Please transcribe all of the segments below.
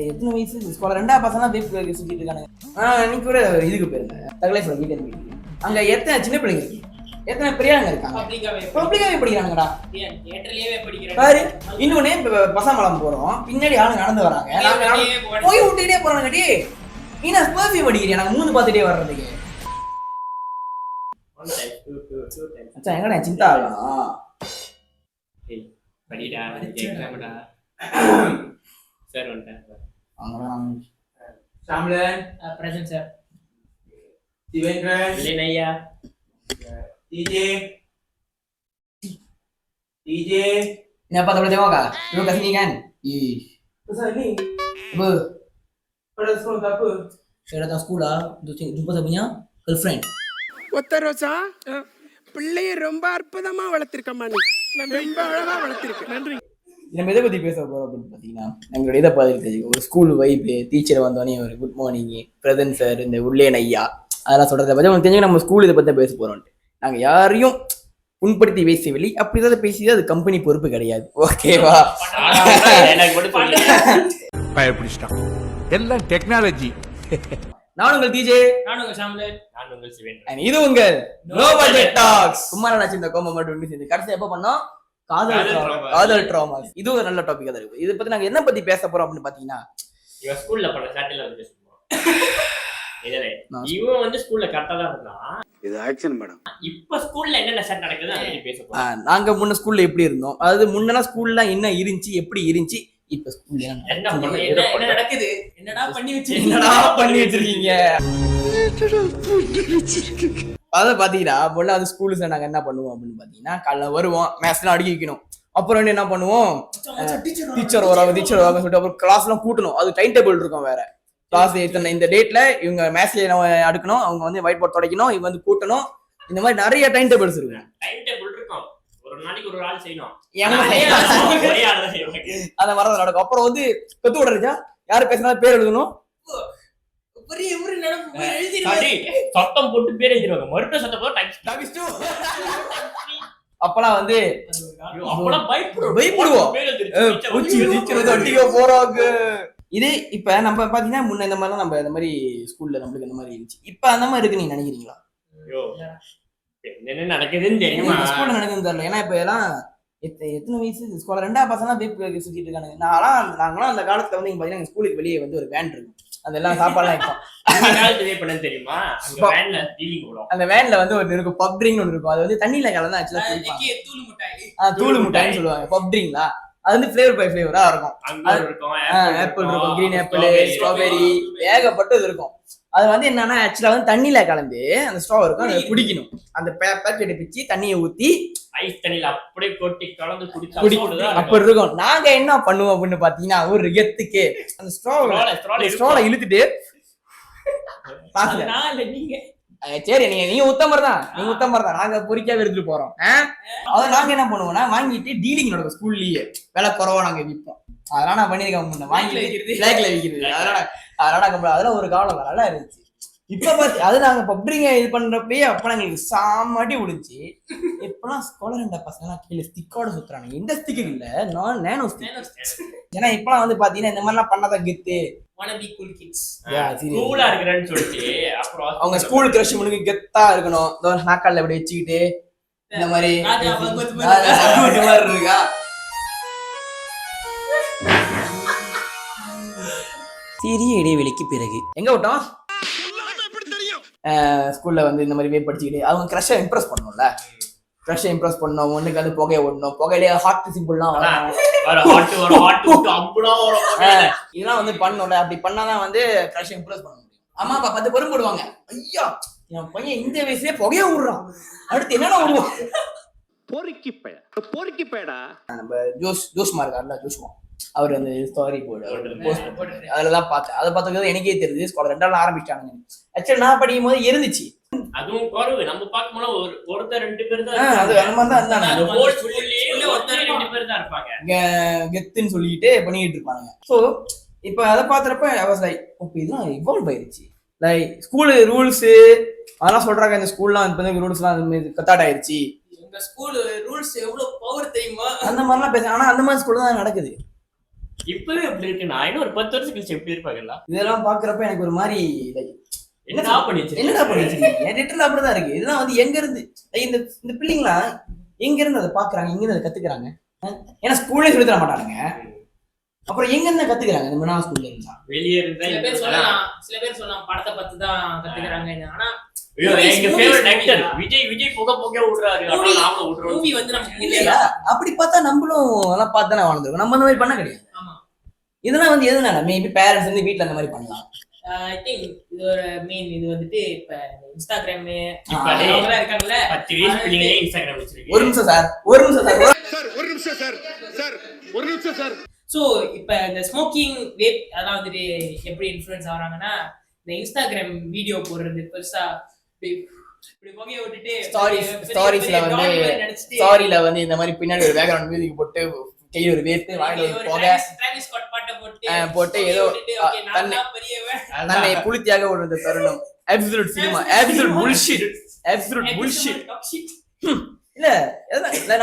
எத்தனை வயசு ஸ்கூல்ல 2வது பசங்க வேப் சுத்திட்டு இருக்காங்க. நீங்க கூட இதுக்கு போயிருங்க தகலேஸ்வரம் வீட்டு மீட்டிங். அங்க எத்தனை சின்ன பிள்ளைங்க இருக்கு, எத்தனை பெரியவங்க இருக்காங்க, பப்ளிக்காவே படிக்கிறாங்கடா. பாரு இன்னொன்னு பசமலம் போறோம், பின்னாடி ஆளுங்க நடந்து வராங்க, நாங்க போய் விட்டுட்டே போறாங்க. கட்டி நீ நான் பர்ஃபியூம் அடிக்கிறியா, நாங்க 3 பார்த்துட்டே வர்றதுக்கு. அச்சா எங்கடா சிந்தா ஆகலாம் படிடா எக்ஸாம்டா சார் வந்துட்டாங்க. சாம்லன் பிரசன்ட் சார். திவேந்திரன் இல்லையா டிஜே ini apa tablet tengok kah? Lu kat sini kan? Ih. pasal ni Apa? pada sekolah tak apa. Saya datang sekolah untuk jumpa saya punya girlfriend. ஒத்த ரோசா பிள்ளைய ரொம்ப அற்புதமா வளர்த்திருக்கம்மா, நீ ரொம்ப அழகா வளர்த்திருக்க. நன்றி. நம்ம எதை பற்றி பேச போகிறோம் அப்படின்னு பார்த்தீங்கன்னா, நம்மளோட இதை பார்த்து தெரிஞ்சுக்கோ, ஒரு ஸ்கூல் வைப்பு, டீச்சர் வந்தோடனே ஒரு குட் மார்னிங், பிரதன் சார், இந்த உள்ளேன் ஐயா அதெல்லாம் சொல்கிறத பற்றி உங்களுக்கு தெரிஞ்சுக்க நம்ம ஸ்கூல் இதை பற்றி பேச போகிறோன்ட்டு. நாங்கள் யாரையும் புண்படுத்தி பேசவில்லை, அப்படி ஏதாவது பேசி அது கம்பெனி பொறுப்பு கிடையாது. ஓகேவா? பயப்பிடிச்சிட்டான், எல்லாம் டெக்னாலஜி. நான் உங்கள் டிஜே, நான் உங்கள் சாம்லன், நான் உங்கள் சிவன். இது உங்கள் லோ பட்ஜெட் டாக்ஸ். சும்மா நினைச்சு இந்த கோமம் மட்டும் சேர்ந்து கடைசி எப்போ பண்ணோம்? காதல் ட்ராமா. இது ஒரு நல்ல டாபிக் தான் இருக்கு. இதை பத்தி நாங்க என்ன பத்தி பேச போறோம் அப்படின்னு பாத்தீங்கன்னா, இவன் ஸ்கூல்ல பண்ண சாட்டில வந்து பேசுவோம். இவன் வந்து ஸ்கூல்ல கரெக்டா தான் இருந்தான். இது ஆக்சன் மேடம். இப்ப ஸ்கூல்ல என்னென்ன சாட் நடக்குது அதை பத்தி பேச போறோம். நாங்க முன்ன ஸ்கூல்ல எப்படி இருந்தோம், அதாவது முன்னெல்லாம் ஸ்கூல்ல என்ன இருந்துச்சு, எப்படி இருந்துச்சு, இப்ப ஸ்கூல்ல என்ன நடக்குது, என்னடா பண்ணி வச்சிருக்கீங்க. அதை பாத்தீங்கன்னா முன்ன அது ஸ்கூல்ல நாங்க என்ன பண்ணுவோம் அப்படின்னு பாத்தீங்கன்னா, காலைல வருவோம், மேத்ஸ்லாம் அடிக்க வைக்கணும். அப்புறம் என்ன பண்ணுவோம், டீச்சர் வராங்க சொல்லிட்டு அப்புறம் கிளாஸ் எல்லாம் கூட்டணும். அது டைம் டேபிள் இருக்கும், வேற கிளாஸ் இத்தனை இந்த டேட்ல இவங்க மேத்ஸ்ல அடுக்கணும், அவங்க வந்து ஒயிட் போர்ட் துடைக்கணும், இவங்க வந்து கூட்டணும். இந்த மாதிரி நிறைய டைம் டேபிள்ஸ் இருக்கும். டைம் டேபிள் இருக்கும், ஒரு நாளைக்கு ஒரு ஆள் செய்யணும், அந்த மாதிரி நடக்கும். அப்புறம் வந்து கத்து விடுறா யாரு பேசினாலும் பேர் எழுதணும், சத்தம் போட்டு பேர் எழுதிடுவாங்க, மறுபடியும் சத்தம் போட்டு அப்பெல்லாம் வந்து பயப்படுவோம். போறாங்க. இது இப்ப நம்ம பாத்தீங்கன்னா முன்ன இந்த மாதிரிலாம் நம்ம இந்த மாதிரி ஸ்கூல்ல நம்மளுக்கு இந்த மாதிரி இருந்துச்சு. இப்ப அந்த மாதிரி இருக்கு, நீங்க நினைக்கிறீங்களா? என்ன நடக்குதுன்னு தெரியுமா? ஸ்கூல்ல நடக்குதுன்னு தெரியல. ஏன்னா இப்ப எல்லாம் எத்தனை வயசு ஸ்கூல்ல 2வது பசங்க வேப் சுத்திட்டு இருக்காங்க. நாங்களாம் அந்த காலத்துல வந்து பாத்தீங்கன்னா ஸ்கூலுக்கு வெளியே வந்து ஒரு வேன் இருக்கும், அதெல்லாம் சாப்பாடுலாம் இருக்கும். தெரியுமா? அந்த வேன்ல வந்து ஒரு இருக்கும் பப் ட்ரிங்க் ஒன்று இருக்கும். அது வந்து தண்ணியில கலந்து ஆக்சுவலா தூளு மிட்டாய்னு சொல்லுவாங்க. பப் ட்ரிங்க்லா அது வந்து ஃபிளேவர் பை ஃபிளேவரா இருக்கும். ஆப்பிள் இருக்கும், கிரீன் ஆப்பிள், ஸ்ட்ராபெரி, ஏகப்பட்டது இருக்கும். அது வந்து என்னன்னா ஆக்சுவலா வந்து தண்ணியில கலந்து அந்த ஸ்ட்ரா இருக்கும், அதை குடிக்கணும். அந்த பேக்கெட் பிச்சு தண்ணியை ஊத்தி ஐஸ் தண்ணியில அப்படியே கொட்டி கலந்து குடிச்சா அப்படி இருக்கும். நாங்க என்ன பண்ணுவோம் அப்படின்னு பாத்தீங்கன்னா, ஒரு கெத்துக்கு அந்த ஸ்ட்ரால இழுத்துட்டு நீங்க சரி நீங்க உத்தமர் தான் நாங்க பொறிக்காவே எடுத்துட்டு போறோம். அதை நாங்க என்ன பண்ணுவோம்னா வாங்கிட்டு டீலிங் நடக்கும் ஸ்கூல்லயே, விலை குறவா நாங்க விற்போம். அதெல்லாம் நான் பண்ணிருக்கேன், வாங்கிட்டு பிளாக்ல விற்கிறது. அதெல்லாம் ஒரு காலம் நல்லா இருந்துச்சு. இப்ப பாத்து அது நாங்க பப்ரிங்க இது பண்றப்பயே அப்ப எங்களுக்கு சாமாட்டி விடுச்சு. இப்பெல்லாம் ஸ்காலர் 2 பசங்க கீழே ஸ்டிக்கோட சுத்துறாங்க. எந்த ஸ்டிக்கு இல்ல, நான் நேனோ ஸ்டிக். ஏன்னா இப்பெல்லாம் வந்து பாத்தீங்கன்னா இந்த மாதிரிலாம் பண்ணாதான் கெத்து. அவங்க ஸ்கூல் கிரஷ் முன்னுக்கு கெத்தா இருக்கணும், நாக்கால இப்படி வச்சுக்கிட்டு இந்த மாதிரி இருக்கா. சிறிய இடைவெளிக்கு பிறகு எங்க விட்டோம்? ஸ்கூல்ல வந்து இந்த மாதிரி படிச்சுக்கிட்டு அவங்க கிரஷை இம்ப்ரெஸ் பண்ணணும்ல, கிரஷை இம்ப்ரெஸ் பண்ணணும். ஒண்ணுக்கு வந்து புகையை ஓடணும், புகையிலே ஹார்ட் சிம்பிள்லாம் இதெல்லாம் வந்து பண்ணணும்ல. அப்படி பண்ணாதான் வந்து கிரஷை இம்ப்ரெஸ் பண்ண முடியும். அம்மா அப்பா 10 பெரும் போடுவாங்க, ஐயா என் பையன் இந்த வயசுலயே புகைய விடுறான், அடுத்து என்னன்னா விடுவோம். பொறுக்கி பேடா. நம்ம ஜோஷ்மா இருக்காருல்ல, ஜோஷ்மா அவர் அந்த ஸ்டோரி போட்டு அதுலதான் பார்த்தேன். அதை பார்த்தது எனக்கே தெரியுது ஸ்கூல் 2வது ஆரம்பிச்சானுங்க. ஆக்சுவலி நான் படிக்கும் போது இருந்துச்சு. அதுவும் குறைவு, நம்ம பார்க்கும்போது ஒருத்தர் 2 பேர் தான். அது அந்த மாதிரி தான் இருந்தாங்க, ஒருத்தர் 2 பேர் தான் இருப்பாங்க, கெத்துன்னு சொல்லிட்டு பண்ணிட்டு இருப்பாங்க. ஸோ இப்ப அதை பாக்குறப்ப இதெல்லாம் இவால்வ் ஆயிடுச்சு. லைக் ஸ்கூல் ரூல்ஸ் அதெல்லாம் சொல்றாங்க. இந்த ஸ்கூல்லாம் ரூல்ஸ் எல்லாம் கத்தாட் ஆயிடுச்சு. இந்த ஸ்கூல் ரூல்ஸ் எவ்வளவு பவர் தெரியுமா? அந்த மாதிரிலாம் பேச. ஆனா அந்த மாதிரி ஸ்கூல் தான் நடக்குது. இப்பவே எப்படி இருக்கு நான் இன்னும் ஒரு 10 வருஷம் கழிச்சு எப்படி இருப்பாங்கல்ல இதெல்லாம் பாக்குறப்ப எனக்கு ஒரு மாதிரி like, என்னடா பண்ணி வச்சிருக்கீங்க? என்னடா பண்ணி வச்சிருக்கீங்க லிட்டரல் அப்படிதான் இருக்கு. இதெல்லாம் வந்து எங்க இருந்து இந்த இந்த பிள்ளைங்களாம் எங்க இருந்து அதை பாக்குறாங்க, எங்க இருந்து அதை கத்துக்கிறாங்க? ஏன்னா ஸ்கூல்லே சொல்லி தர மாட்டானுங்க, அப்புறம் எங்க இருந்து கத்துக்கிறாங்க இந்த மினா ஸ்கூல்ல இருந்தா? வெளியே இருந்தா சில பேர் சொல்லலாம் படத்தை பார்த்து தான் கத்துக்கிறாங்க. ஆனா ஐயோ எங்க ஃபேவரட் ஆக்டர் விஜய் புக விடுறாரு, அதனால நாம விடுறோம். மூவி வந்து நமக்கு இல்லையா? அப்படி பார்த்தா நம்மளும் அதெல்லாம் பார்த்து தானே வாழ்ந்துருக்கோம். நம்ம அந்த மாதிரி பண்ண கிடையாது. ஆமா. இதெல்லாம் வந்து எதுனால மேபி பேரண்ட்ஸ் வந்து வீட்ல அந்த மாதிரி பண்ணலாம். ஐ திங்க் இது ஒரு மெயின் இது வந்துட்டு இப்ப இன்ஸ்டாகிராம் இப்ப அவங்கலாம் இருக்காங்கல்ல 10 வயசு பிள்ளைங்களே இன்ஸ்டாகிராம் வச்சிருக்கீங்க. ஒரு நிமிஷம் சார் சோ இப்ப இந்த ஸ்மோக்கிங் வேப் அதெல்லாம் வந்துட்டு எப்படி இன்ஃப்ளூயன்ஸ் ஆகுறாங்கன்னா இந்த இன்ஸ்டாகிராம் வீடியோ போடுறது பெருசா இப்படி புகைய விட்டுட்டு ஸ்டாரிஸ்ல வந்து இந்த மாதிரி பின்னாடி ஒரு பேக்ரவுண்ட் மியூசிக் போட்டு கையில ஒரு வேத்து வாயில ஒரு புகை டிராவிஸ் ஸ்காட் பாட்டை போட்டு ஏதோ தன்னை புளித்தியாக ஒரு தருணம். Absolute cinema, absolute bullshit. இல்ல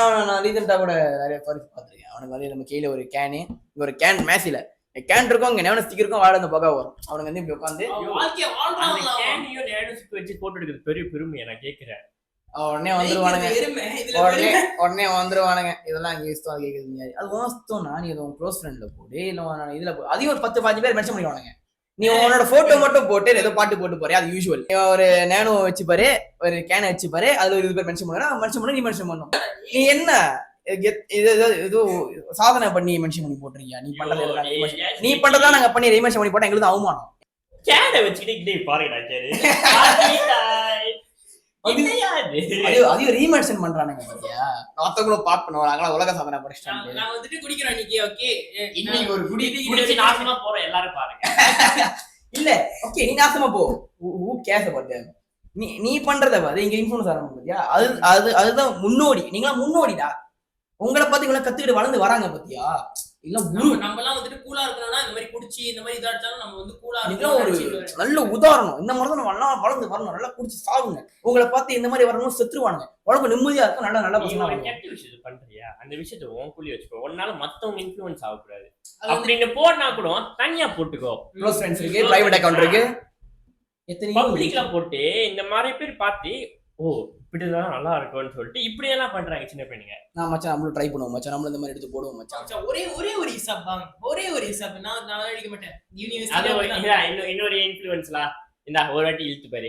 நான் ரீசெண்டா கூட நிறைய ஸ்டாரிஸ் பாத்திருக்கேன். அவனுக்கு வந்து நம்ம கையில ஒரு கேனு, ஒரு கேன் மேசில கேன் இருக்கும், அங்க நேவன ஸ்டிக் இருக்கும், வாயில அந்த புகை வரும். அவனுக்கு வந்து இப்படி உட்காந்து வச்சு போட்டு எடுக்கிறது பெரிய பெருமை. நான் கேட்கிறேன். உடனே வந்துருவானுங்க. இதெல்லாம் அங்கே இஷ்டம் கேட்குறீங்க, அது வாஸ்தவம். நான் ஏதோ க்ளோஸ் ஃப்ரெண்ட்ல போடு, இல்லை இதுல அதையும் ஒரு 10-15 பேர் மென்ஷன் பண்ணிடுவானுங்க. நீ உன்னோட போட்டோ மட்டும் போட்டு ஏதோ பாட்டு போட்டு போறியா, அது யூஸ்வல். ஒரு நேனோ வச்சு பாரு, ஒரு கேனை வச்சு பாரு, அதுல ஒரு 20 பேர் மென்ஷன் பண்ண நீ மென்ஷன் பண்ணும். நீ என்ன ஏதோ சாதனை பண்ணி மென்ஷன் பண்ணி போட்டுறீங்க? நீ பண்றதா நாங்க பண்ணி ரீமென்ஷன் பண்ணி போட்டா எங்களுக்கு அவமானம். கேனை வச்சுக்கிட்டு பாருங்கடா அதையும் ரீமென்ஷன் பண்றானுங்க பாத்தியா? மத்தவங்கள பாப் பண்ணுவாங்க, உலக சாதனை படிச்சிட்டாங்க. நான் வந்துட்டு குடிக்கிறேன் இன்னைக்கு. ஓகே இன்னைக்கு ஒரு குடிச்சு நாசமா போறோம் எல்லாரும் பாருங்க. இல்ல ஓகே நீ நாசமா போ, கேஸ பாத்து நீ பண்றத பாரு. இங்க இன்ஃப்ளூயன்ஸ் ஆரம்பிக்கும் பாத்தியா? அதுதான் முன்னோடி. நீங்களா முன்னோடிடா. உங்களை பார்த்து இவ்வளவு கத்துக்கிட்டு வளர்ந்து வராங்க பாத்தியா? இல்ல நம்ம எல்லாம் வந்துட்டு கூலா இருக்கணும்னா இந்த மாதிரி குடிச்சு இந்த மாதிரி இதாச்சாலும் நம்ம வந்து கூலா ஒரு நல்ல உதாரணம். இந்த மாதிரி தான் நம்ம எல்லாம் வளர்ந்து வரணும். நல்லா குடிச்சு சாகுங்க. உங்களை பார்த்து இந்த மாதிரி வரணும், செத்துருவானுங்க. உடம்பு நிம்மதியா இருக்கும். நல்ல பசங்க கெட்ட விஷயத்தை பண்றியா, அந்த விஷயத்தை உனக்குள்ளே வச்சுக்கோ. ஒன்னால மத்தவங்க இன்ஃப்ளூயன்ஸ் ஆகக்கூடாது அப்படின்னு போனா கூட தனியா போட்டுக்கோ. க்ளோஸ் ஃப்ரெண்ட்ஸ் இருக்கு, பிரைவேட் அக்கவுண்ட் இருக்கு, பப்ளிக்ல போட்டு இந்த மாதிரி பேர் பார்த்து ஓ இப்படிதான் நல்லா இருக்கும்னு சொல்லிட்டு இப்படி எல்லாம் பண்றாங்க சின்ன பையனுங்க. நான் மச்சான் நம்மளும் ட்ரை பண்ணுவோம் மச்சான், நம்மளும் இந்த மாதிரி எடுத்து போடுவோம் மச்சான். ஒரே ஒரு ஹிசாப் வாங்க, ஒரே ஒரு ஹிசாப். நான் அடிக்க மாட்டேன். இன்னொரு இன்ஃப்ளூயன்ஸ்லாம் இந்த ஒரு வாட்டி இழுத்து பாரு,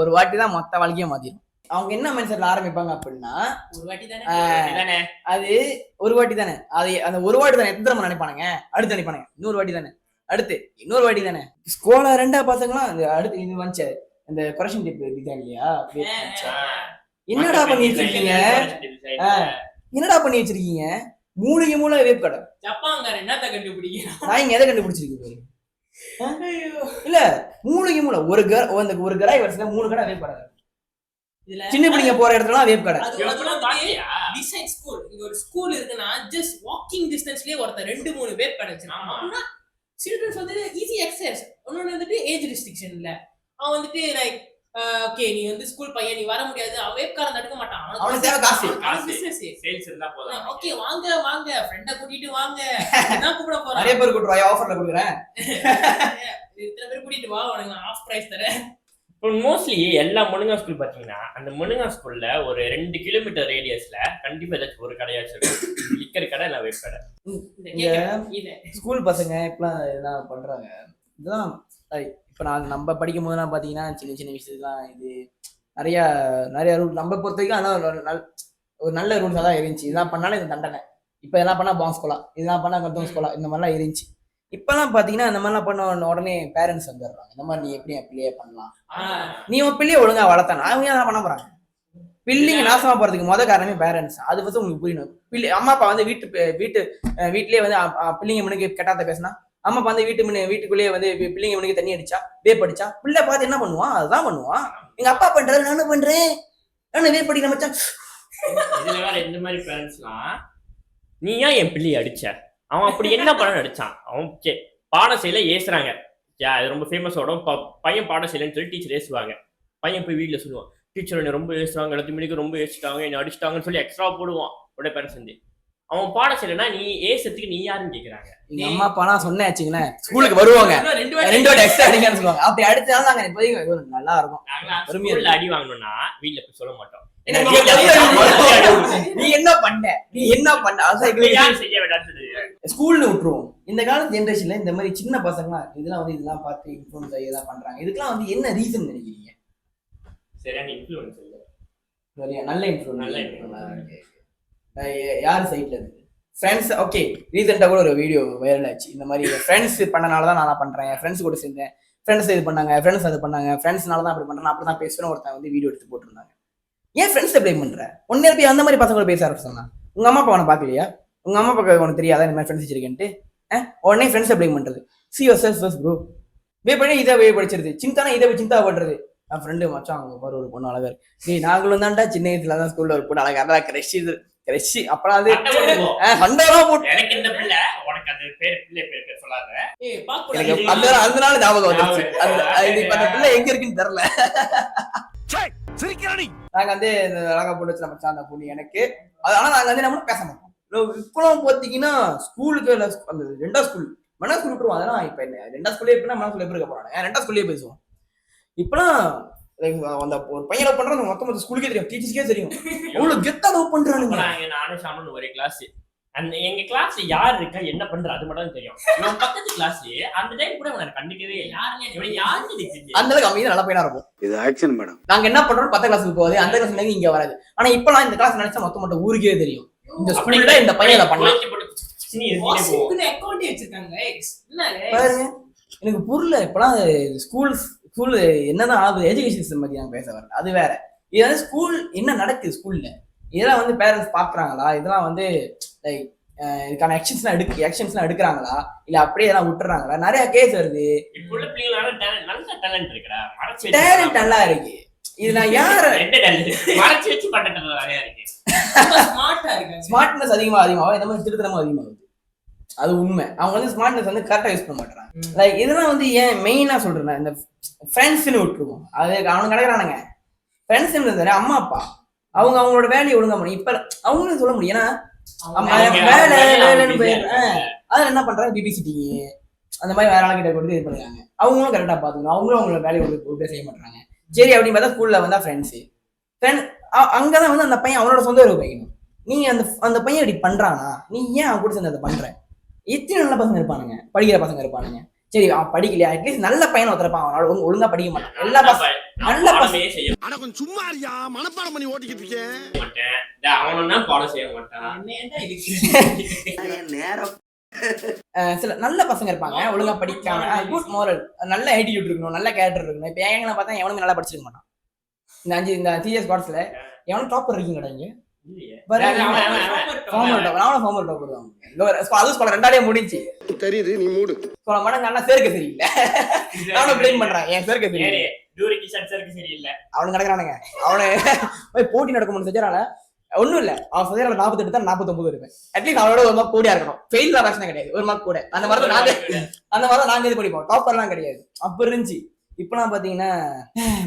ஒரு வாட்டி தான் மொத்த வாழ்க்கையை மாத்திடும். அவங்க என்ன மைண்ட்செட்ல ஆரம்பிப்பாங்க அப்படின்னா, ஒரு வாட்டி தானே, அது ஒரு வாட்டி தானே, அது அந்த ஒரு வாட்டி தானே எத்தனை நினைப்பானுங்க, அடுத்து நினைப்பானுங்க இன்னொரு வாட்டி தானே, அடுத்து இன்னொரு வாட்டி தானே. ஸ்கூல்ல 2 பசங்களாம் அடுத்து இது வந்துச்சு இந்த கொரக்ஷன் டேப் டிசைன் இல்லையா? என்னடா பண்ணி வச்சிருக்கீங்க? என்னடா பண்ணி வச்சிருக்கீங்க? மூளை வேப் கடை ஜப்பான்காரன் என்னத்த கண்டுபிடிக்கிறா? நான் இங்க எதை கண்டுபிடிச்சிருக்கீங்க? இல்ல மூளை ஒரு கராய் வருஷத்துல 3 கடை வேப் கடை. சின்ன பிள்ளைங்க போற இடத்துல வேப் கடை. டிசைன் ஸ்கூல், இங்க ஒரு ஸ்கூல் இருக்குன்னா ஜஸ்ட் வாக்கிங் டிஸ்டன்ஸ்லயே ஒருத்தர் 2-3 வேப் கடை வச்சிருக்கான். சில்ட்ரன்ஸ் வந்து ஈஸி அக்சஸ். இன்னொன்னு வந்துட்டு ஏஜ் ரெஸ்ட்ரிக்ஷன் இல்ல. அவன் வந்துட்டு லைக் ஓகே நீ வந்து ஸ்கூல் பையன் நீ வர முடியாது, அவன் வேப்காரன் தடுக்க மாட்டான். அவனுக்கு தேவை காசு, சேல்ஸ் இருந்தா போதும். ஓகே வாங்க ஃப்ரெண்ட கூட்டிட்டு வாங்க, நான் கூப்பிட போறேன். நிறைய பேர் கூட்டிட்டு வா, ஆஃபர்ல கொடுக்குறேன். இத்தனை பேர் கூட்டிட்டு வா, உனக்கு நான் ஆஃப் பிரைஸ் தரேன். இப்போ மோஸ்ட்லி எல்லா முனுங்கா ஸ்கூல் பாத்தீங்கன்னா அந்த முனுங்கா ஸ்கூல்ல ஒரு 2 கிலோமீட்டர் ரேடியஸ்ல கண்டிப்பா ஏதாச்சும் ஒரு கடையாச்சும் இருக்கும். லிக்கர் கடை இல்ல வேப் கடை. ஸ்கூல் பசங்க இப்பெல்லாம் இதெல்லாம் பண்றாங்க. இதுதான் இப்ப நம்ம படிக்கும் போதெல்லாம் பாத்தீங்கன்னா சின்ன விஷயத்துலாம் இது நிறைய ரூல் நம்ம பொறுத்த வரைக்கும் அதான் ஒரு நல்ல ரூல்ஸா தான் இருந்துச்சு. இதெல்லாம் பண்ணாலும் இது தண்டனை. இப்ப இதெல்லாம் பண்ணா பாங்ஸ் ஸ்கூலா, இதெல்லாம் பண்ணா கத்தோம் ஸ்கூலா, இந்த மாதிரிலாம் இருந்துச்சு. இப்பெல்லாம் பாத்தீங்கன்னா இந்த மாதிரிலாம் பண்ண உடனே பேரண்ட்ஸ் வந்துடுறாங்க. இந்த மாதிரி நீ எப்படி என் பிள்ளைய பண்ணலாம், நீ உன் பிள்ளைய ஒழுங்கா வளர்த்தானா, அவங்க ஏன் பண்ண போறாங்க? பிள்ளைங்க நாசமா போறதுக்கு காரணமே பேரண்ட்ஸ். அது வந்து உங்களுக்கு புரியணும். அம்மா அப்பா வந்து வீட்டுலயே வந்து பிள்ளைங்க முன்னுக்கு கெட்டாத பேசினா, அம்மா அப்பா வந்து வீட்டுக்குள்ளேயே வந்து பிள்ளைங்க முன்னுக்கு தண்ணி அடிச்சா வேப் அடிச்சா பிள்ளை பார்த்து என்ன பண்ணுவான்? அதுதான் பண்ணுவான். எங்க அப்பா பண்றது நானும் பண்றேன், நானும் வேப் அடிக்கிற மச்சான். இதுல வேற இந்த மாதிரி பேரண்ட்ஸ்லாம் நீ ஏன் என் பிள்ளைய அடிச்ச, அவன் அப்படி என்ன பண்ண அடிச்சான், அவன் பாடம் செய்யல ஏசுறாங்க. அது ரொம்ப ஃபேமஸோட பையன் பாடம் செய்யலன்னு சொல்லி டீச்சர் ஏசுவாங்க. பையன் போய் வீட்டுல சொல்லுவான், டீச்சர் என்ன ரொம்ப ஏசுறாங்க, 2 மணிக்கு ரொம்ப ஏசிட்டாங்க, என்ன அடிச்சிட்டாங்கன்னு சொல்லி எக்ஸ்ட்ரா போடுவான். உடனே பேரண்ட்ஸ் வந்து அவன் பாடசாலைனா நீ ஏசத்துக்கு நீ யாருன்னு கேக்குறாங்க. எங்க அம்மா அப்பா நான் சொன்னேன் வச்சுங்களேன் ஸ்கூலுக்கு வருவாங்க ரெண்டு 2 வாட்டி எக்ஸ்ட்ரா அடிங்கன்னு சொல்லுவாங்க. அப்படி அடிச்சாலும் நாங்க இப்போதைக்கு நல்லா இருக்கும். பெருமையா ஸ்கூல்ல அடி வாங்கணும்னா வீட்ல போய் சொல்ல மாட்டோம். நீ என்ன பண்ண அதான் யார் செய்ய வேண்டாம்னு சொல்லுது. ஸ்கூல்னு விட்டுருவோம். இந்த கால ஜெனரேஷன்ல இந்த மாதிரி சின்ன பசங்க இதெல்லாம் பார்த்து இன்ஃப்ளூயன்ஸ் ஆகி இதெல்லாம் பண்றாங்க. இதுக்கெல்லாம் வந்து என்ன ரீசன் நினைக்கிறீங்க? சரியான இன்ஃப்ளூயன்ஸ் இல்ல. சரியா நல்ல இன்ஃப்ளூயன்ஸ். நல்ல influence. யார் சைட்ல இருக்கு? ஃப்ரெண்ட்ஸ். ஓகே, ரீசெண்டா கூட ஒரு வீடியோ வைரல் ஆச்சு. இந்த மாதிரி ஃப்ரெண்ட்ஸ் பண்ணனால தான் நான் பண்றேன், ஃப்ரெண்ட்ஸ் கூட சேர்ந்தேன், ஃப்ரெண்ட்ஸ் இது பண்ணாங்க, ஃப்ரெண்ட்ஸ் அது பண்ணாங்க, ஃப்ரெண்ட்ஸ்னால தான் அப்படி பண்றேன் அப்படி தான் பேசுறேன். ஒருத்தன் வந்து வீடியோ எடுத்து போட்டுருந்தாங்க. ஏன் ஃப்ரெண்ட்ஸ் ப்ளேம் பண்ற? ஒன்னே போய் அந்த மாதிரி பசங்களை பேச ஆரம்பிச்சாங்க. உங்க அம்மா அப்பா உனக்கு பார்க்கலையா? உங்க அம்மா அப்பா உனக்கு தெரியாதா இந்த மாதிரி ஃப்ரெண்ட்ஸ் வச்சிருக்கேன்ட்டு? உடனே ஃப்ரெண்ட்ஸை ப்ளேம் பண்றது. See yourself first bro. வே பண்ணி இதை வே படிச்சிருது. சிந்தானா இதை சிந்தா பண்றது. என் ஃப்ரெண்டு மச்சான் அவங்க பாரு ஒரு பொண்ணு அழகா இருக்கு. நீ நாங்களும் தான்டா சின்ன வயசுல தான் ஸ்கூல்ல ஒரு பொண்ணு அழகா இருந்தா கிரஷ் அப்புறம் அது சண்டைலாம் போட்டு எனக்கு இந்த பிள்ளை உனக்கு அந்த பிள்ளை பேர் சொல்லாத. எனக்கு அதனால ஞாபகம் வந்துருச்சு. அந்த பிள்ளை எங்க இருக்குன்னு தெரியல. நாங்க வந்து இந்த அழகா பொண்ணு வச்சு நம்ம அந்த பொண்ணு எனக்கு ஆனா நாங்க வந்து நம்ம பேச மாட்டோம். இப்பெல்லாம் பாத்தீங்கன்னா ஸ்கூலுக்கு அந்த 2ஆம் ஸ்கூல் மன ஸ்கூல் விட்டுருவோம். அதெல்லாம் இப்ப என்ன 2ஆம் ஸ்கூல்லே எப்படின்னா மன ஸ்கூல் எப்படி இருக்க போறாங்க? 2ஆம் ஸ்கூல்லே பேசுவோம். இப்பெல்லாம் அந்த ஒரு பையன் லவ் பண்றது மொத்த ஸ்கூலுக்கே தெரியும், டீச்சர்ஸ்க்கே தெரியும். அவ்வளவு கெத்தா லவ் பண்றானுங்க. நானும் சாமன் ஒரே கிளாஸ். அந்த எங்க கிளாஸ்ல யார் இருக்கா என்ன பண்ற அது மட்டும் தான் தெரியும். இவன் பக்கத்து கிளாஸ்லயே அந்த டைம் கூட அவனை கண்டுக்கவே யாருன்னு அந்த அளவுக்கு அமைதி நல்ல பையனா இருக்கும். இது ஆக்ஷன் மேடம். நாங்க என்ன பண்றோம் 10ஆம் கிளாஸுக்கு போகுது, அந்த கிளாஸ் இங்க வராது. ஆனா இப்பெல்லாம் இந்த கிளாஸ் நினைச்சா மொத்த ஊருக்கே தெரியும். இந்த ஸ்கூல்ல இந்த பையனை பண்ணலாம். பாருங்க எனக்கு புரியல. இப்பெல்லாம் ஸ்கூல் என்னதான் ஆகுது, எஜுகேஷன் சிஸ்டம் பத்தி நாங்க பேச வரல, அது வேற. இது வந்து ஸ்கூல் என்ன நடக்குது ஸ்கூல்ல இதெல்லாம் வந்து பேரண்ட்ஸ் பாக்குறாங்களா? இதெல்லாம் வந்து லைக் இதுக்கான ஆக்ஷன்ஸ்லாம் எடுக்கிறாங்களா இல்ல அப்படியே இதெல்லாம் விட்டுறாங்களா? நிறைய கேஸ் வருது. டேலண்ட் நல்லா இருக்கு. இது நான் யார ஸ்மார்ட்னஸ் அதிகமாக இந்த மாதிரி திருத்தனமும் அதிகமாகுது. அது உண்மை. அவங்க வந்து ஸ்மார்ட்னஸ் வந்து கரெக்டா யூஸ் பண்ண மாட்டாங்க. லைக் இதெல்லாம் வந்து ஏன் மெயினா சொல்றேன், இந்த ஃப்ரெண்ட்ஸ்ன்னு விட்டுருவோம். அது அவனுக்கு கிடைக்கிறானுங்க ஃப்ரெண்ட்ஸ் இருந்தாரு. அம்மா அப்பா அவங்க அவங்களோட வேலையை ஒழுங்கா பண்ணி இப்ப அவங்களும் சொல்ல முடியும். ஏன்னா வேலைன்னு போயிடுறேன். அதில் என்ன பண்றாங்க, பிபிசிடி அந்த மாதிரி வேற ஆளுகிட்ட கொடுத்து இது பண்ணுறாங்க. அவங்களும் கரெக்டா பாத்துக்கணும். அவங்களும் அவங்களோட வேலையை ஒரு செய்ய மாட்டாங்க. சரி அப்படின்னு பார்த்தா ஸ்கூல்ல வந்தா ஃப்ரெண்ட்ஸு அங்கதான் வந்து அந்த பையன் அவனோட சொந்த உறவு வைக்கணும். நீ அந்த பையன் இப்படி பண்றானா, நீ ஏன் அவன் கூட சேர்ந்து அதை பண்ற? எத்தனை நல்ல பசங்க இருப்பானுங்க, படிக்கிற பசங்க இருப்பானுங்க. சரி அவன் படிக்கலையா, அட்லீஸ்ட் நல்ல பையனை ஒருத்தரப்பான். அவனோட ஒழுங்கா படிக்க மாட்டான். எல்லா பசங்க நல்ல பசங்க சும்மா மனப்பாடம் பண்ணி ஓட்டிக்கிட்டு இருக்கேன். சில நல்ல பசங்க இருப்பாங்க, ஒழுங்கா படிக்காம குட் மோரல், நல்ல ஆட்டிடியூட் இருக்கணும், நல்ல கேரக்டர் இருக்கணும். இப்ப எங்களை பார்த்தா எவனுமே நல்லா படிச்சிருக்க மாட்டான். இந்த 3 ஸ்குவாட்ஸ்ல எவனும் டாப்பர் இருக்கீங்க கிடையாது. முடிஞ்சு தெரியுது, நீ மூடு சொல்ல மாட்டாங்க. நல்லா சேர்க்க சரியில்லை. நானும் பிளேம் பண்றேன், என் சேர்க்க சரியில்லை. அவனு கிடக்குறானுங்க. அவனை போய் போட்டி நடக்கும் செஞ்சால ஒண்ணும் இல்ல. அவன் சதவீதம் 40 எடுத்தா 49 இருப்பேன். அட்லீஸ்ட் அவனோட ஒரு மார்க் கூடியா இருக்கணும். ஃபெயில் தான் பிரச்சனை கிடையாது, ஒரு மார்க் கூட. அந்த மாதிரி நாங்க இது படிப்போம். டாப்பர்லாம் கிடையாது. அப்ப இருந்துச்சு. இப்பெல்லாம் பாத்தீங்கன்னா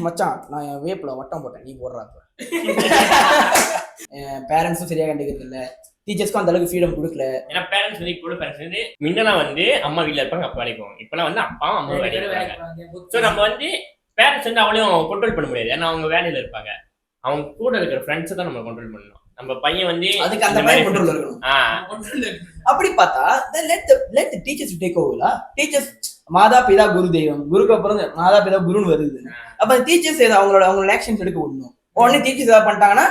மச்சான் நான் என் வேப்பில வட்டம் போட்டேன், நீ போடுறாங்க. பேரண்ட்ஸும் சரியா கண்டுக்கிறது இல்ல, டீச்சர்ஸ்க்கும் அந்த அளவுக்கு ஃப்ரீடம் கொடுக்கல. ஏன்னா பேரண்ட்ஸ் வந்து இப்போ பேரண்ட்ஸ் வந்து முன்னெல்லாம் வந்து அம்மா வீட்டுல இருப்பாங்க, அப்பா வேலைக்கு போவாங்க. இப்பெல்லாம் வந்து அப்பா அம்மா வேலைக்கு இருப்பாங்க. ஸோ நம்ம வந்து பேரண்ட்ஸ் வந்து அவளையும் கண்ட்ரோல் பண்ண முடியாது. ஏன்னா அவங்க வேலையில இருப்பாங்க. அவங்க கூட இருக்கிற ஃப்ரெண்ட்ஸை தான் நம்ம கண்ட்ரோல் பண்ணணும். நம்ம பையன் வந்து அதுக்கு அந்த மாதிரி கண்ட்ரோல் இருக்கணும். அப்படி பார்த்தா let the teachers take over. Teachers மாதா பிதா குரு தெய்வம், குருக்கு அப்புறம் மாதா பிதா குருன்னு வருது. அப்ப டீச்சர்ஸ் அவங்களோட ஆக்ஷன்ஸ் எடுக்க விடணும். உடனே டீச்சர்ஸ் ஏதாவது பண்ணிட்டாங்கன்னா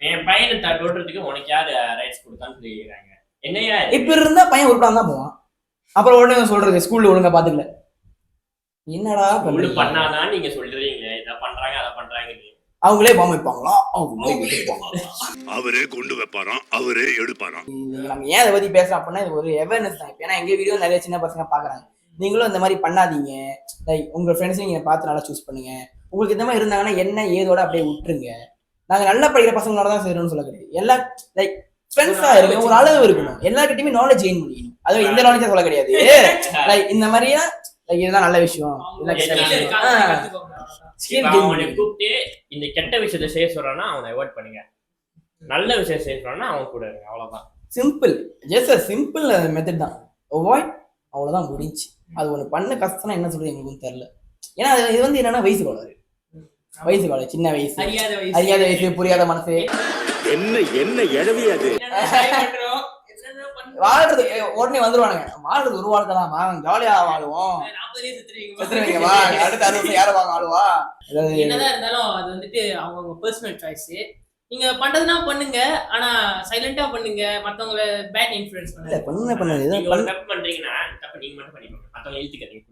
என் பையனை தோற்றத்துக்கு உனக்கு யாரு ரைட்ஸ் கொடுத்தான்னு சொல்லிடுறாங்க. என்னையா இப்ப இருந்தா பையன் உருப்படாம தான் போவான். அப்புறம் உடனே சொல்றது ஸ்கூல்ல ஒழுங்கா பாத்துக்கல. என்னடா பண்ணாதான் நீங்க சொல்றீங்க இதை பண்றாங்க அதை பண்றாங்க. அவங்களே பாம்பு வைப்பாங்களா? அவரே கொண்டு வைப்பாராம், அவரே எடுப்பாராம். நம்ம ஏன் அதை பத்தி பேசுறோம் அப்படின்னா இது ஒரு அவேர்னஸ் தான். ஏன்னா எங்க வீடியோ நிறைய சின்ன பசங்க பாக்குறாங்க. நீங்களும் இந்த மாதிரி பண்ணாதீங்க. லைக் உங்க ஃப்ரெண்ட்ஸையும் நீங்க பார்த்து நல்லா சூஸ் பண்ணுங்க. உங்களுக்கு இந்த மாதிரி இருந்தாங்கன்னா என்ன ஏதோட அப்படியே விட்டுருங்க. நாங்க நல்லா படிக்கிற பசங்களோட தான் செய்யணும்னு சொல்ல கிடையாது. எல்லா லைக் ஃப்ரெண்ட்ஸா இருக்கு, ஒரு அளவு இருக்கணும். எல்லாருக்கிட்டையுமே நாலேஜ் கெயின் பண்ணிக்கணும். அது இந்த நாலேஜா சொல்ல கிடையாது. லைக் இந்த மாதிரியா லைக் இதுதான் நல்ல விஷயம், கூப்பிட்டு இந்த கெட்ட விஷயத்த செய்ய சொல்றான்னா அவனை அவாய்ட் பண்ணுங்க. நல்ல விஷயம் செய்யணும்னா அவன் கூட இருங்க, அவ்வளவுதான். சிம்பிள், ஜஸ்ட் சிம்பிள் மெத்தட் தான். அவாய்ட், அவ்வளவுதான் முடிஞ்சு. அது ஒண்ணு பண்ண கஷ்டம் என்ன சொல்றது எங்களுக்கும் தெரியல. ஏன்னா இது வந்து என்னன்னா வயசு கோளாறு, வயசு கோளாறு, சின்ன வயசு, அறியாத வயசு, புரியாத மனசு. என்ன எழவி அது வாழ்றது உடனே வந்துருவானுங்க. வாழ்றது ஒரு வாழ்க்கை தான், வாங்க ஜாலியா வாழுவோம், செத்துருவீங்க வா, அடுத்த 60 வருஷம் யாரும் வாங்க ஆளுவா. என்னதான் இருந்தாலும் அது வந்துட்டு அவங்க பர்சனல் சாய்ஸ். நீங்க பண்றதுனா பண்ணுங்க, ஆனா சைலண்டா பண்ணுங்க, மத்தவங்கள பேட் இன்ஃப்ளூயன்ஸ் பண்ணுங்க. நீங்க ஒரு தப்பு பண்றீங்கன்னா தப்பு நீங்க மட்டும் பண்ணிக்கோங்க, மத்தவங்க இழுத்துக்காதீங்க.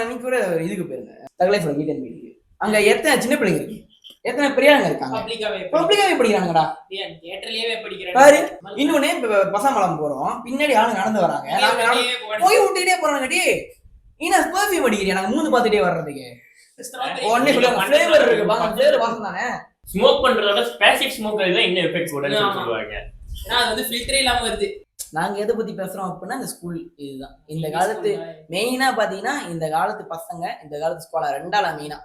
நீங்க கூட இதுக்கு போயிருங்க, தகலை சொல்ல கீட்டன் வீட்டுக்கு. அங்க எத்தனை சின்ன பிள்ளைங்க இருக்கு, எத்தனை பெரியாங்க இருக்காங்க, பப்ளிக்காவே படிக்கிறாங்கடா. தியேட்டர்லயே படிக்கிறாங்க பாரு. இன்னொன்னு பசாமலம் போறோம், பின்னாடி ஆளுங்க நடந்து வராங்க, போய் விட்டுக்கிட்டே போறாங்க. டே நீனா பெர்ஃபியூம் அடிக்கிறியா, நாங்க 3 பார்த்துட்டே வர்றதுக்கு உடனே சொல்லுவாங்க ஃப்ளேவர் இருக்கு பாங்க, ஃப்ளேவர் வாசம் தானே. ஸ்மோக் பண்றதோட பேசிவ் ஸ்மோக் தான் இன்னும் எஃபெக்ட் போடுன்னு சொல்லுவாங்க. ஏன்னா அது வந்து ஃபில்டரே இல்லாம வருது. நாங்க எதை பத்தி பேசுறோம் அப்படின்னா இந்த ஸ்கூல் இதுதான். இந்த காலத்து மெயினா பாத்தீங்கன்னா இந்த காலத்து பசங்க, இந்த காலத்து ஸ்கூலா ரெண்டால மெயினா,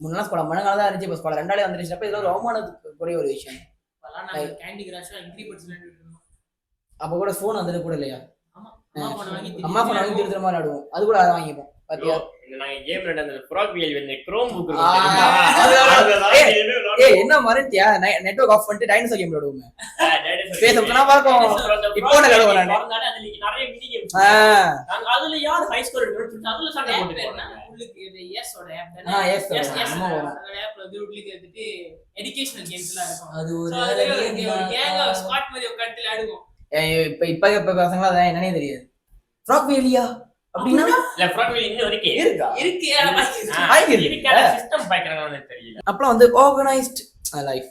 முன்னாள் ஸ்கூலா மனகால தான் இருந்துச்சு, இப்ப ஸ்கூலா ரெண்டாலே வந்துருச்சப்ப இதுல ஒரு அவமானத்துக்கு குறைய ஒரு விஷயம். கேண்டி கிராஷ் இன்க்ரி பட்ஸ் விளையாண்டுட்டு அப்ப கூட போன் வந்துட்டு கூட இல்லையா, அம்மா போன் வாங்கி திருத்துற மாதிரி ஆடுவோம், அது கூட அதை வாங்கிப்போம். பாத்தியா நாங்க கேம் விளையாண்ட ஃப்ராக் வியல் வந்து குரோம் புக் என்ன மறந்துட்டியா, நெட்வொர்க் ஆஃப் பண்ணிட்டு டைனோசர் கேம் விளையாடுவோம். பேசப்போனா பாப்போம் இப்போ விளையாடுவோம். நிறைய மினி கேம்ஸ் நாங்க அதுல யார் ஹை ஸ்கோர் எடுக்கணும் அதுல சண்டை போட்டுட்டாங்க. உங்களுக்கு எஸ் ஓட ஆப் ஆ எஸ் நம்ம ஆப்ல வந்து உங்களுக்கு வந்துட்டு எஜுகேஷனல் கேம்ஸ்லாம் இருக்கும். அது ஒரு கேங்கா ஸ்குவாட் மாதிரி உட்கார்ந்து விளையாடுவோம். இப்ப பசங்களா அதான் என்னன்னே தெரியாது. ஃப்ராக் வேலியா அப்படின்னா இல்ல ஃப்ராக் வியல் இன்னும் வரைக்கும் இருக்கா, இருக்கு சிஸ்டம் பாக்குறாங்கன்னு தெரியல. அப்பலாம் வந்து ஆர்கனைஸ்ட் லைஃப்.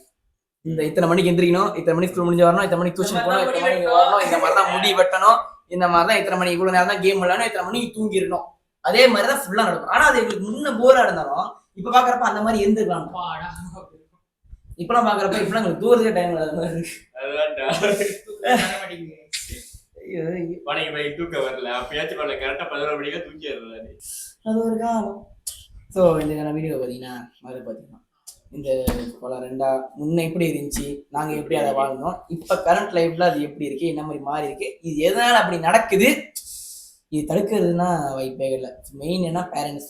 இந்த இத்தனை மணிக்கு எந்திரிக்கணும், இத்தனை மணிக்கு ஸ்கூல் முடிஞ்சு வரணும், இத்தனை மணிக்கு டியூஷன் போகணும், இத்தனை மணிக்கு வரணும், இந்த மாதிரி தான் முடி வெட்டணும், இந்த மாதிரி தான் இத்தனை மணிக்கு இவ்வளவு நேரம் தான் கேம் விளையாடணும், இத்தனை மணிக்கு தூங்கிடணும். அதே மாதிரி தான் ஃபுல்லா நடக்கும். ஆனா அது எங்களுக்கு முன்ன போரா இருந்தாலும் இப்ப பாக்குறப்ப அந்த மாதிரி இருந்துக்கலாம். இப்பெல்லாம் பாக்குறப்ப இப்பெல்லாம் எங்களுக்கு தூரத்துக்கே டைம் இல்லாத மாதிரி இருக்கு. தூக்கம் வரல அப்பயாச்சும் கரெக்டா 11 மணிக்கு தூங்கிடுறது, அது ஒரு காலம். ஸோ இந்த வீடியோ பார்த்தீங்கன்னா அது பார்த்தீங்கன்னா இந்த பல ரெண்டா முன்ன எப்படி இருந்துச்சு, நாங்கள் எப்படி அதை வாழ்ந்தோம், இப்போ கரண்ட் லைஃப்ல அது எப்படி இருக்கு, என்ன மாதிரி மாறி இருக்கு, இது எதனால அப்படி நடக்குது, இது தடுக்கிறதுனா வாய்ப்பே இல்லை. மெயின் என்ன பேரண்ட்ஸ்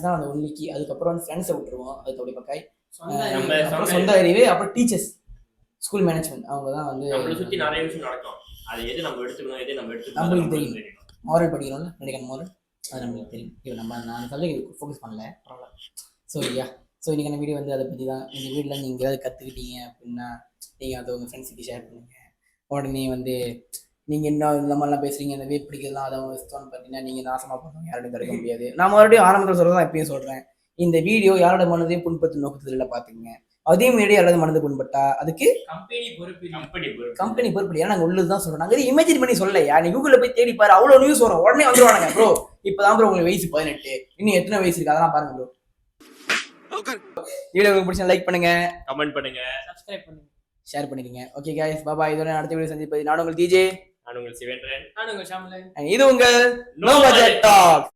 தான் அந்த ஒன்லிக்கு. அதுக்கப்புறம் வந்து ஃப்ரெண்ட்ஸை விட்டுருவோம், அது அப்படி பக்கம் சொந்த அறிவு, அப்புறம் டீச்சர்ஸ், ஸ்கூல் மேனேஜ்மெண்ட், அவங்க தான் வந்து நம்மளை சுற்றி நிறைய விஷயம் நடக்கும். அது எது நம்ம எடுத்துக்கணும், எது நம்ம எடுத்துக்கணும் நம்மளுக்கு தெரியும். மாரல் படிக்கணும்ல, மெடிக்கல் மாரல், அது நம்மளுக்கு தெரியும். இப்போ நம்ம நான் சப்ஜெக்ட் ஃபோக்கஸ் பண்ணல. ஸோ இல்லையா, ஸோ இன்றைக்கான வீடியோ வந்து அதை பற்றி தான். இந்த வீட்டில் நீங்கள் ஏதாவது கற்றுக்கிட்டீங்க அப்படின்னா நீங்கள் அதை உங்கள் ஃப்ரெண்ட்ஸுக்கு ஷேர் பண்ணுங்கள். உடனே வந்து நீங்கள் இன்னும் இந்த மாதிரிலாம் பேசுகிறீங்க, இந்த வேப் பிடிக்கிறதுலாம் அதை அவங்க இஷ்டம்னு பார்த்தீங்கன்னா நீங்கள் நாசமாக பண்ணுவோம், யார்ட்டையும் தடுக்க முடியாது. நான் மறுபடியும் ஆரம்பத்தில் சொல்கிறது தான் எப்பயும் சொல்கிறேன், இந்த வீடியோ யாரோட மனதையும் புண்படுத்தும் நோக்கத்தில் இல்லை பார்த்துக்குங்க. அதே மாரி யாராவது மனது புண்பட்டா அதுக்கு கம்பெனி பொறுப்பு. ஏன்னா நாங்கள் உள்ளது தான் சொல்கிறோம், நாங்கள் இது இமேஜின் பண்ணி சொல்லலையா. நீ கூகுளில் போய் தேடி பாரு, அவ்வளோ நியூஸ் வரும், உடனே வந்துருவானுங்க. ப்ரோ இப்போதான் ப்ரோ உங்களுக்கு வயசு 18, இன்னும் எத்தனை வயசு இருக்கு அதெல்லாம் பாருங்க ப்ரோ. வீடியோ உங்களுக்கு பிடிச்சா லைக் பண்ணுங்க, கமெண்ட் பண்ணுங்க, சப்ஸ்கிரைப் பண்ணுங்க, ஷேர் பண்ணிடுங்க. ஓகே गाइस, பாய். இதோட அடுத்த வீடியோ சந்திப்பது நான் உங்கள் டிஜே, நான் உங்கள் சிவேந்திரன், நான் உங்கள் ஷாமலன். இது உங்கள் நோ பட்ஜெட் டாக்.